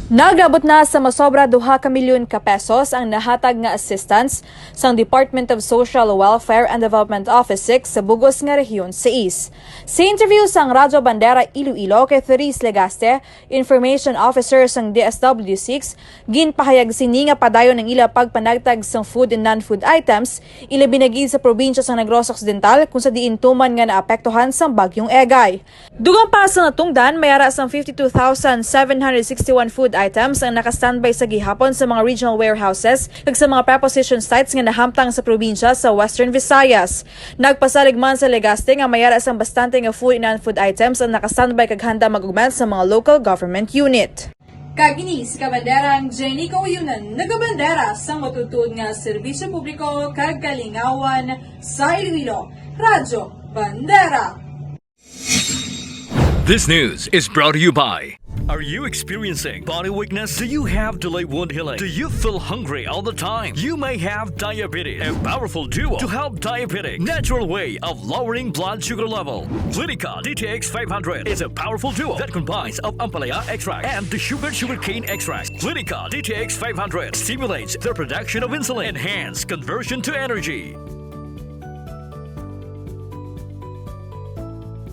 Nagabot na sa masobra 2 ka milyon ka pesos ang nahatag nga assistance sang Department of Social Welfare and Development Office 6 sa bugos nga rehiyon sa East. Sa interview sang Radyo Bandera Iloilo kay Therese Legaste, Information Officer sang Dswd 6, ginpahayag sini nga padayon ng ila pagpanagtag sang food and non-food items, ila binagi sa probinsya sang Negros Occidental kung sa diin tuman nga naapektuhan sang bagyong Egay. Dugang pa sa natungdan, mayara sang 52,761 food items ang nakastandby sa gihapon sa mga regional warehouses kag sa mga preposition sites nga nahamtang sa probinsya sa Western Visayas. Nagpasalig man sa Legaste nga mayara sang bastante nga food and non-food items ang nakastandby kag handa mag-ugman sa mga local government unit. Kagini si Kabanderang Jenny Kauyunan, nagabandera sang matutuod nga serbisyo publiko kag kalingawan sa Iloilo. Radyo Bandera. This news is brought to you by. Are you experiencing body weakness? Do you have delayed wound healing? Do you feel hungry all the time? You may have diabetes. A powerful duo to help diabetic. Natural way of lowering blood sugar level. Clinica DTX 500 is a powerful duo that combines of ampalaya extract and the sugarcane extract. Clinica DTX 500 stimulates the production of insulin, enhance conversion to energy.